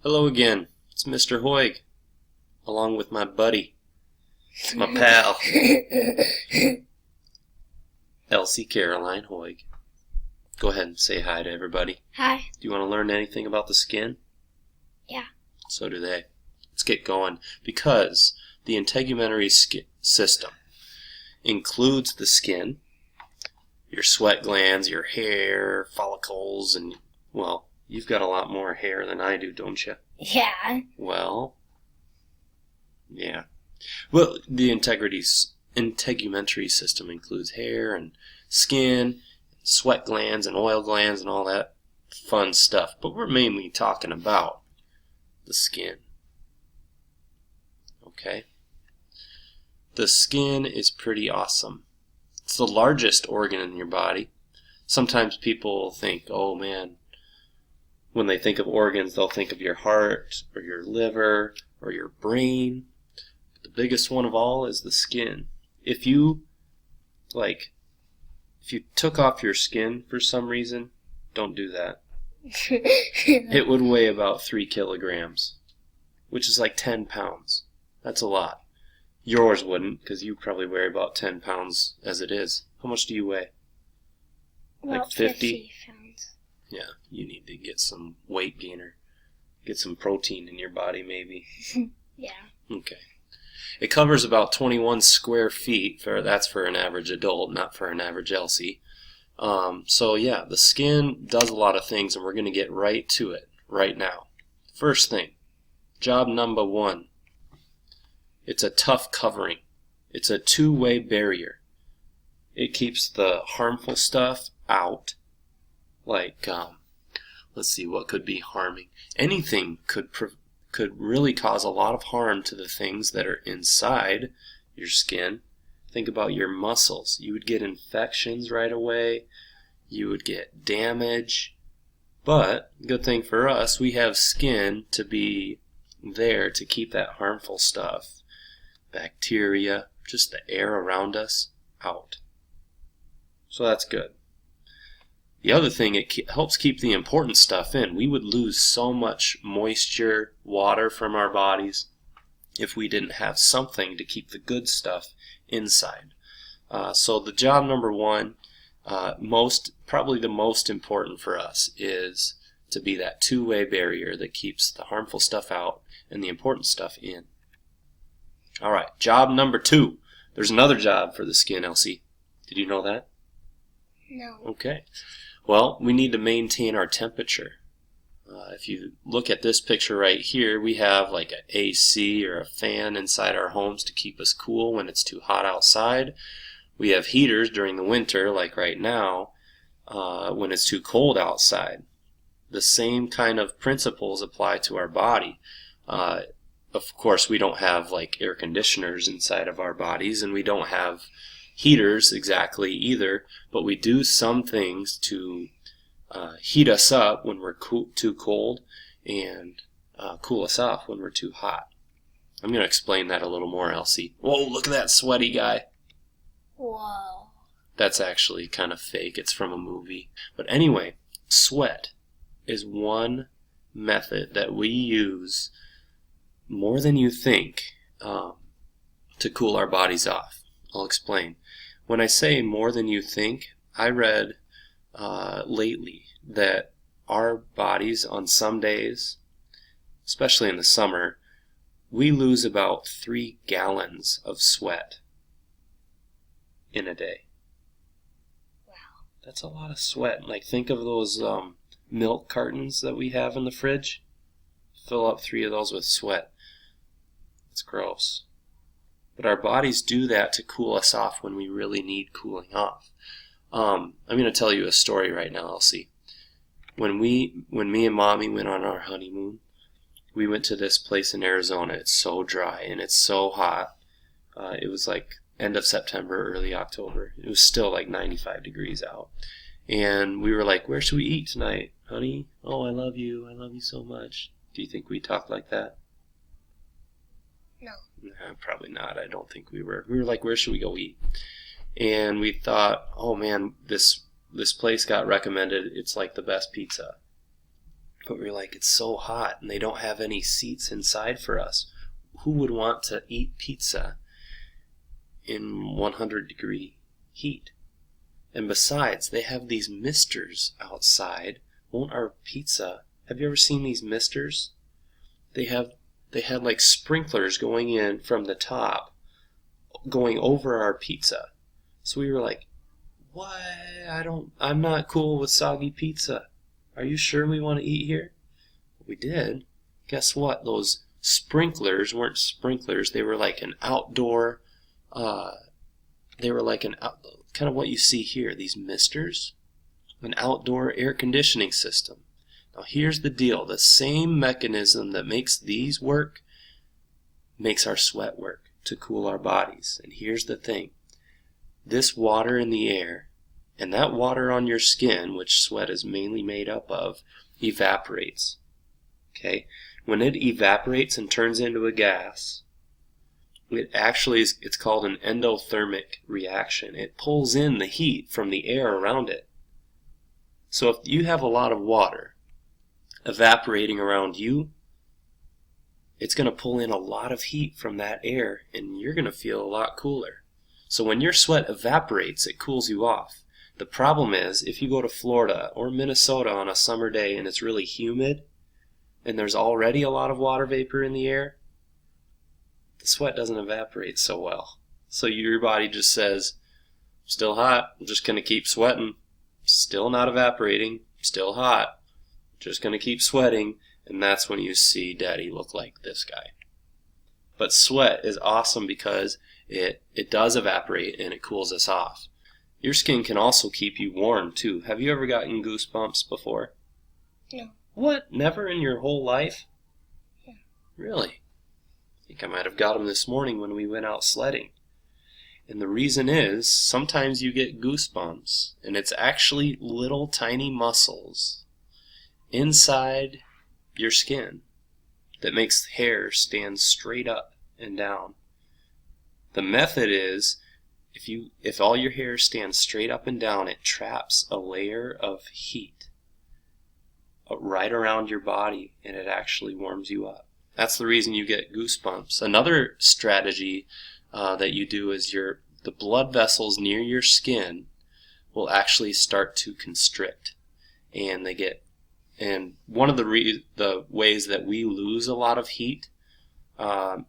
Hello again. It's Mr. Hoig, along with my buddy, my pal, Elsie Caroline Hoig. Go ahead and say hi to everybody. Hi. Do you want to learn anything about the skin? Yeah. So do they. Let's get going. Because the integumentary system includes the skin, your sweat glands, your hair, follicles, and, well, you've got a lot more hair than I do, don't you? Yeah. Well, yeah. Well, the integumentary system includes hair and skin, sweat glands and oil glands and all that fun stuff. But we're mainly talking about the skin. Okay? The skin is pretty awesome. It's the largest organ in your body. Sometimes people think, oh man, when they think of organs, they'll think of your heart or your liver or your brain. But the biggest one of all is the skin. If you took off your skin for some reason, don't do that. It would weigh about 3 kilograms, which is like 10 pounds. That's a lot. Yours wouldn't, because you probably weigh about 10 pounds as it is. How much do you weigh? About Like 50? pounds. Yeah, you need to get some weight gainer. Get some protein in your body, maybe. Yeah. Okay. It covers about 21 square feet. That's for an average adult, not for an average Elsie. So yeah, the skin does a lot of things, and we're going to get right to it right now. First thing, job number 1. It's a tough covering. It's a two-way barrier. It keeps the harmful stuff out. Like, let's see, what could be harming? Anything could really cause a lot of harm to the things that are inside your skin. Think about your muscles. You would get infections right away. You would get damage. But, good thing for us, we have skin to be there to keep that harmful stuff, bacteria, just the air around us, out. So that's good. The other thing, it helps keep the important stuff in. We would lose so much moisture, water from our bodies if we didn't have something to keep the good stuff inside. So the job number 1, probably the most important for us, is to be that two-way barrier that keeps the harmful stuff out and the important stuff in. All right, job number 2. There's another job for the skin, Elsie. Did you know that? No. Okay. Well, we need to maintain our temperature. If you look at this picture right here, we have like an AC or a fan inside our homes to keep us cool when it's too hot outside. We have heaters during the winter, like right now, when it's too cold outside. The same kind of principles apply to our body. Of course, we don't have like air conditioners inside of our bodies, and we don't have heaters exactly either, but we do some things to heat us up when we're too cold and cool us off when we're too hot. I'm going to explain that a little more, Elsie. Whoa, look at that sweaty guy. Whoa. That's actually kind of fake. It's from a movie. But anyway, sweat is one method that we use more than you think to cool our bodies off. I'll explain. When I say more than you think, I read lately that our bodies on some days, especially in the summer, we lose about 3 gallons of sweat in a day. Wow. That's a lot of sweat. Like, think of those milk cartons that we have in the fridge. Fill up 3 of those with sweat. It's gross. But our bodies do that to cool us off when we really need cooling off. I'm going to tell you a story right now, Elsie. When me and Mommy went on our honeymoon, we went to this place in Arizona. It's so dry and it's so hot. It was like end of September, early October. It was still like 95 degrees out. And we were like, where should we eat tonight, honey? Oh, I love you. I love you so much. Do you think we talked like that? No. Nah, probably not. I don't think we were. We were like, where should we go eat? And we thought, oh man, this place got recommended. It's like the best pizza. But we're like, it's so hot, and they don't have any seats inside for us. Who would want to eat pizza in 100-degree heat? And besides, they have these misters outside. Won't our pizza... Have you ever seen these misters? They had like sprinklers going in from the top, going over our pizza. So we were like, what? I'm not cool with soggy pizza. Are you sure we want to eat here? We did. Guess what? Those sprinklers weren't sprinklers. They were like an outdoor, kind of what you see here, these misters, an outdoor air conditioning system. Now here's the deal. The same mechanism that makes these work makes our sweat work to cool our bodies. And here's the thing. This water in the air and that water on your skin, which sweat is mainly made up of, evaporates. Okay? When it evaporates and turns into a gas, it's called an endothermic reaction. It pulls in the heat from the air around it. So if you have a lot of water evaporating around you, it's going to pull in a lot of heat from that air, and you're going to feel a lot cooler. So when your sweat evaporates, it cools you off. The problem is, if you go to Florida or Minnesota on a summer day and it's really humid, and there's already a lot of water vapor in the air, the sweat doesn't evaporate so well. So your body just says, still hot, I'm just going to keep sweating. Still not evaporating, still hot, just going to keep sweating. And that's when you see Daddy look like this guy. But sweat is awesome because it does evaporate and it cools us off. Your skin can also keep you warm too. Have you ever gotten goosebumps before? No. What? Never in your whole life? Yeah. Really? I think I might have got them this morning when we went out sledding. And the reason is, sometimes you get goosebumps, and it's actually little tiny muscles inside your skin that makes hair stand straight up and down. The method is, if all your hair stands straight up and down, it traps a layer of heat right around your body, and it actually warms you up. That's the reason you get goosebumps. Another strategy that you do is the blood vessels near your skin will actually start to constrict, and one of the ways that we lose a lot of heat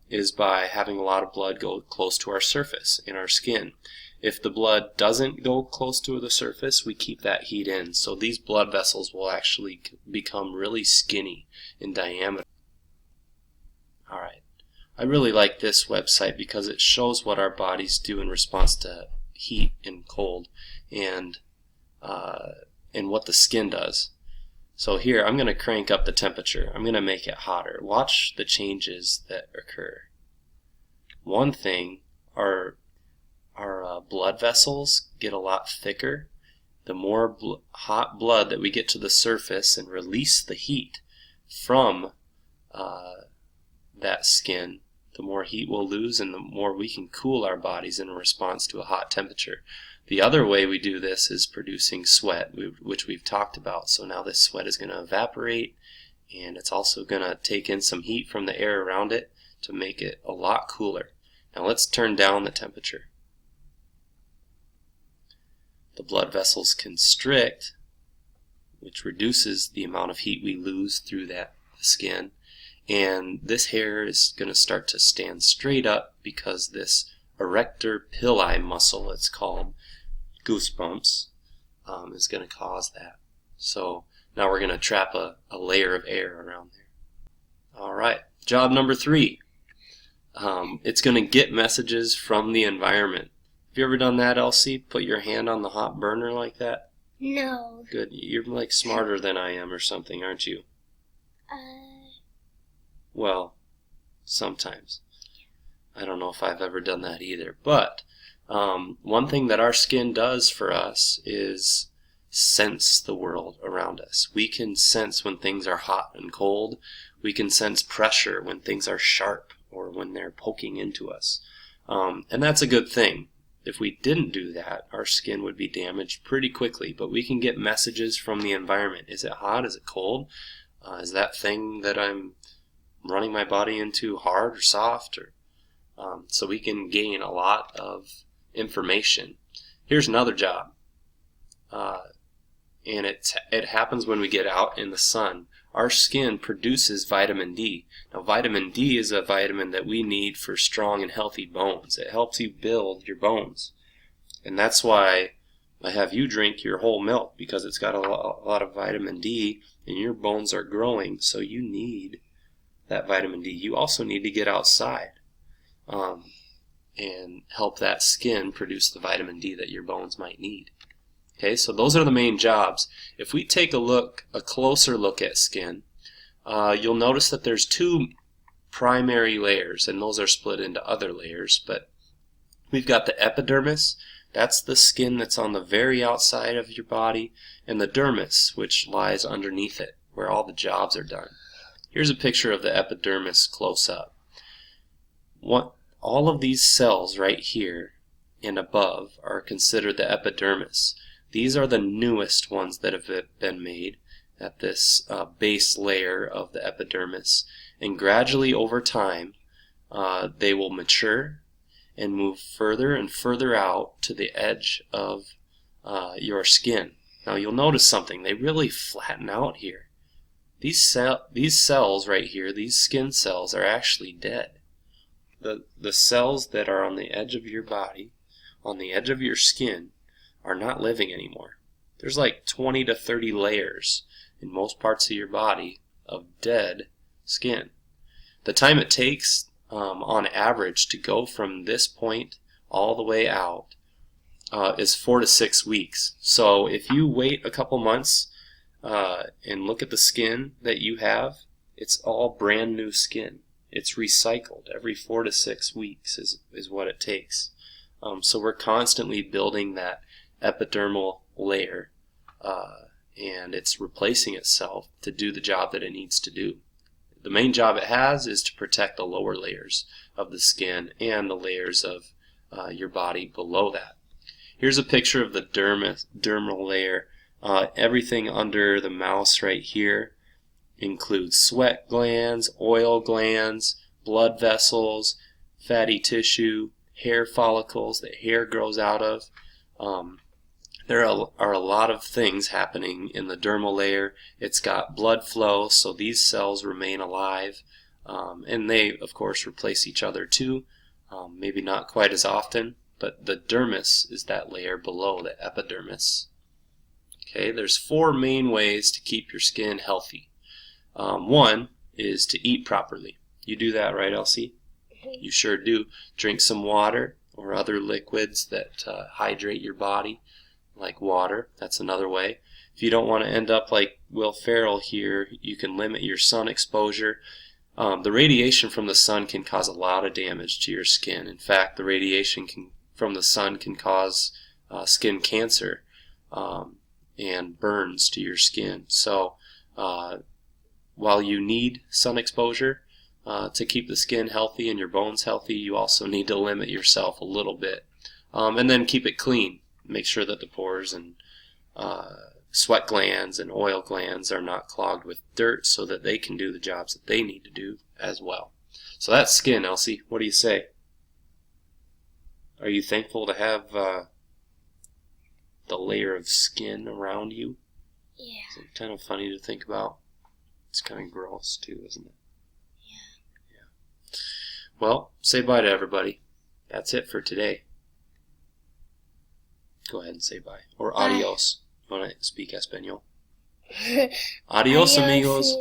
is by having a lot of blood go close to our surface in our skin. If the blood doesn't go close to the surface, we keep that heat in. So these blood vessels will actually become really skinny in diameter. All right. I really like this website because it shows what our bodies do in response to heat and cold, and what the skin does. So here, I'm going to crank up the temperature. I'm going to make it hotter. Watch the changes that occur. One thing, our blood vessels get a lot thicker. The more hot blood that we get to the surface and release the heat from that skin, the more heat we'll lose and the more we can cool our bodies in response to a hot temperature. The other way we do this is producing sweat, which we've talked about. So now this sweat is going to evaporate, and it's also going to take in some heat from the air around it to make it a lot cooler. Now let's turn down the temperature. The blood vessels constrict, which reduces the amount of heat we lose through the skin. And this hair is going to start to stand straight up because this erector pili muscle, it's called, goosebumps, is going to cause that. So now we're going to trap a layer of air around there. All right, job number 3. It's going to get messages from the environment. Have you ever done that, Elsie? Put your hand on the hot burner like that? No. Good. You're like smarter than I am or something, aren't you? Well, sometimes. I don't know if I've ever done that either. But one thing that our skin does for us is sense the world around us. We can sense when things are hot and cold. We can sense pressure when things are sharp or when they're poking into us. And that's a good thing. If we didn't do that, our skin would be damaged pretty quickly. But we can get messages from the environment. Is it hot? Is it cold? Is that thing that I'm running my body into hard or soft? Or so we can gain a lot of information. Here's another job, and it happens when we get out in the sun. Our skin produces vitamin D. Now, vitamin D is a vitamin that we need for strong and healthy bones. It helps you build your bones. And that's why I have you drink your whole milk, because it's got a lot of vitamin D, and your bones are growing, so you need that vitamin D. You also need to get outside and help that skin produce the vitamin D that your bones might need. Okay, so those are the main jobs. If we take a closer look at skin, you'll notice that there's two primary layers, and those are split into other layers. But we've got the epidermis, that's the skin that's on the very outside of your body, and the dermis, which lies underneath it, where all the jobs are done. Here's a picture of the epidermis close up. All of these cells right here and above are considered the epidermis. These are the newest ones that have been made at this base layer of the epidermis. And gradually over time, they will mature and move further and further out to the edge of your skin. Now you'll notice something. They really flatten out here. These cells right here, these skin cells, are actually dead. The cells that are on the edge of your body, on the edge of your skin, are not living anymore. There's like 20 to 30 layers in most parts of your body of dead skin. The time it takes on average to go from this point all the way out is 4 to 6 weeks. So if you wait a couple months and look at the skin that you have, it's all brand new skin. It's recycled every 4 to 6 weeks is what it takes. So we're constantly building that epidermal layer, and it's replacing itself to do the job that it needs to do. The main job it has is to protect the lower layers of the skin and the layers of your body below that. Here's a picture of the dermal layer. Everything under the mouse right here includes sweat glands, oil glands, blood vessels, fatty tissue, hair follicles that hair grows out of. There are a lot of things happening in the dermal layer. It's got blood flow, so these cells remain alive, and they, of course, replace each other too. Maybe not quite as often, but the dermis is that layer below the epidermis. Okay, there's 4 main ways to keep your skin healthy. One is to eat properly. You do that, right, Elsie? You sure do. Drink some water or other liquids that hydrate your body, like water. That's another way. If you don't want to end up like Will Ferrell here, you can limit your sun exposure. The radiation from the sun can cause a lot of damage to your skin. In fact, the radiation from the sun can cause skin cancer and burns to your skin. So while you need sun exposure to keep the skin healthy and your bones healthy, you also need to limit yourself a little bit. And then keep it clean. Make sure that the pores and sweat glands and oil glands are not clogged with dirt so that they can do the jobs that they need to do as well. So that's skin, Elsie. What do you say? Are you thankful to have the layer of skin around you? Yeah. Is it kind of funny to think about? It's kind of gross too, isn't it? Yeah. Well, say bye to everybody. That's it for today. Go ahead and say bye. Or adios. You want to speak Espanol? Adios, amigos.